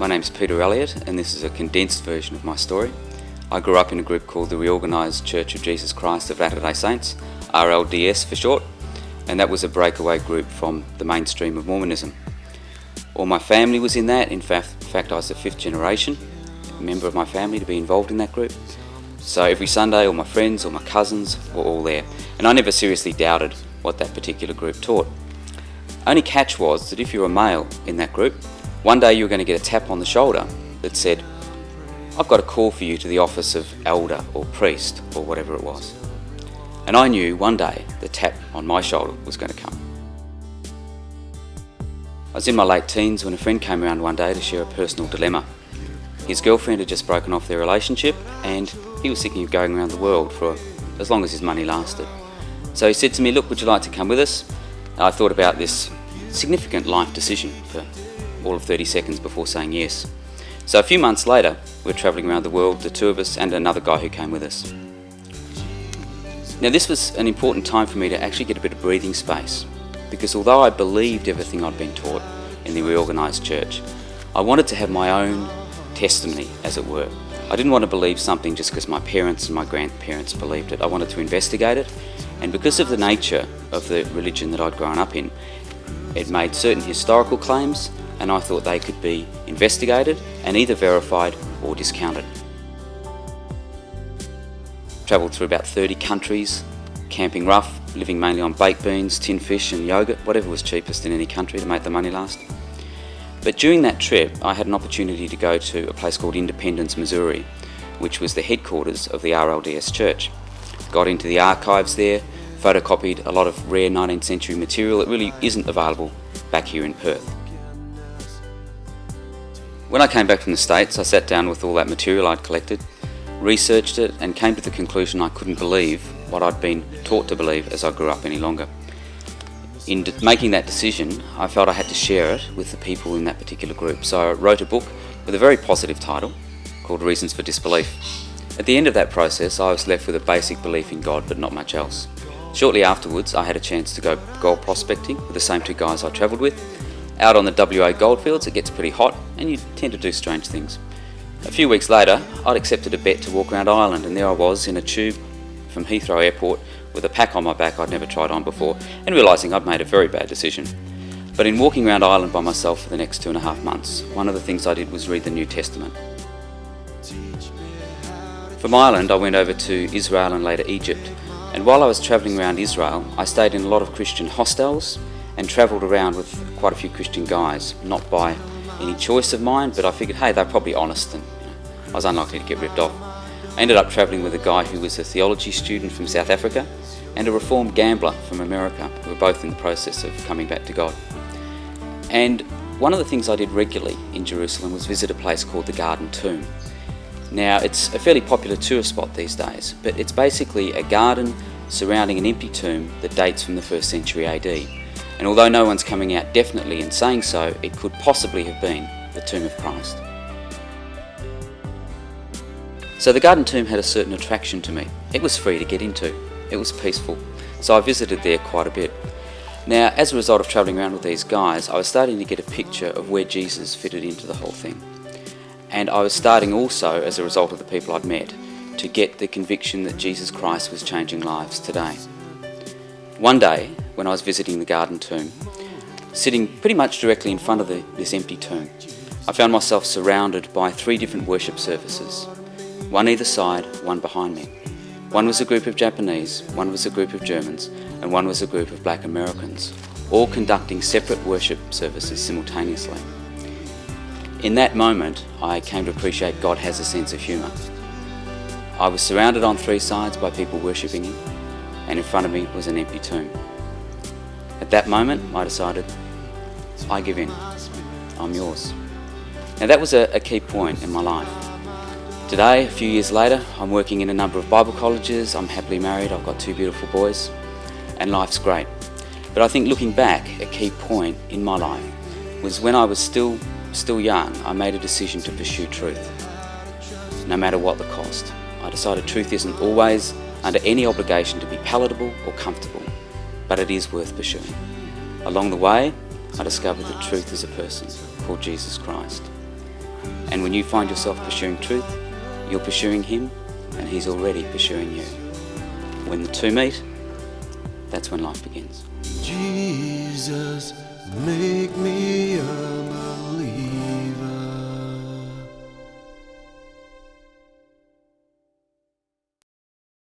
My name's Peter Elliott, and this is a condensed version of my story. I grew up in a group called the Reorganised Church of Jesus Christ of Latter-day Saints, RLDS for short, and that was a breakaway group from the mainstream of Mormonism. All my family was in that. In fact, I was the fifth generation member of my family to be involved in that group. So every Sunday, all my friends, all my cousins were all there, and I never seriously doubted what that particular group taught. Only catch was that if you were a male in that group, one day you were going to get a tap on the shoulder that said, "I've got a call for you to the office of elder or priest," or whatever it was. And I knew one day the tap on my shoulder was going to come. I was in my late teens when a friend came around one day to share a personal dilemma. His girlfriend had just broken off their relationship, and he was thinking of going around the world for as long as his money lasted. So he said to me, "Look, would you like to come with us?" I thought about this significant life decision for all of 30 seconds before saying yes. So a few months later, we were travelling around the world, the two of us and another guy who came with us. Now this was an important time for me to actually get a bit of breathing space, because although I believed everything I'd been taught in the Reorganised Church, I wanted to have my own testimony, as it were. I didn't want to believe something just because my parents and my grandparents believed it. I wanted to investigate it, and because of the nature of the religion that I'd grown up in, it made certain historical claims, and I thought they could be investigated and either verified or discounted. Travelled through about 30 countries, camping rough, living mainly on baked beans, tin fish and yogurt, whatever was cheapest in any country to make the money last. But during that trip, I had an opportunity to go to a place called Independence, Missouri, which was the headquarters of the RLDS Church. Got into the archives there, photocopied a lot of rare 19th century material that really isn't available back here in Perth. When I came back from the States, I sat down with all that material I'd collected, researched it, and came to the conclusion I couldn't believe what I'd been taught to believe as I grew up any longer. In making that decision, I felt I had to share it with the people in that particular group, so I wrote a book with a very positive title called Reasons for Disbelief. At the end of that process, I was left with a basic belief in God, but not much else. Shortly afterwards, I had a chance to go gold prospecting with the same two guys I travelled with. Out on the WA goldfields, it gets pretty hot and you tend to do strange things. A few weeks later, I'd accepted a bet to walk around Ireland, and there I was in a tube from Heathrow Airport with a pack on my back I'd never tried on before, and realising I'd made a very bad decision. But in walking around Ireland by myself for the next 2.5 months, one of the things I did was read the New Testament. From Ireland, I went over to Israel and later Egypt, and while I was travelling around Israel, I stayed in a lot of Christian hostels and travelled around with quite a few Christian guys, not by any choice of mine, but I figured, hey, they're probably honest, and I was unlikely to get ripped off. I ended up travelling with a guy who was a theology student from South Africa and a reformed gambler from America, who were both in the process of coming back to God. And one of the things I did regularly in Jerusalem was visit a place called the Garden Tomb. Now, it's a fairly popular tourist spot these days, but it's basically a garden surrounding an empty tomb that dates from the 1st century AD. And although no one's coming out definitely in saying so, it could possibly have been the tomb of Christ. So the Garden Tomb had a certain attraction to me. It was free to get into. It was peaceful. So I visited there quite a bit. Now, as a result of travelling around with these guys, I was starting to get a picture of where Jesus fitted into the whole thing. And I was starting also, as a result of the people I'd met, to get the conviction that Jesus Christ was changing lives today. One day, when I was visiting the Garden Tomb, sitting pretty much directly in front of this empty tomb, I found myself surrounded by 3 different worship services. One either side, one behind me. One was a group of Japanese, one was a group of Germans, and one was a group of Black Americans, all conducting separate worship services simultaneously. In that moment, I came to appreciate God has a sense of humour. I was surrounded on 3 sides by people worshipping Him, and in front of me was an empty tomb. At that moment, I decided, I give in. I'm yours. Now that was a key point in my life. Today, a few years later, I'm working in a number of Bible colleges, I'm happily married, I've got 2 beautiful boys, and life's great. But I think looking back, a key point in my life was when I was still young, I made a decision to pursue truth, no matter what the cost. I decided truth isn't always under any obligation to be palatable or comfortable, but it is worth pursuing. Along the way, I discovered that truth is a person called Jesus Christ. And when you find yourself pursuing truth, you're pursuing him, and he's already pursuing you. When the two meet, that's when life begins. Jesus, make me a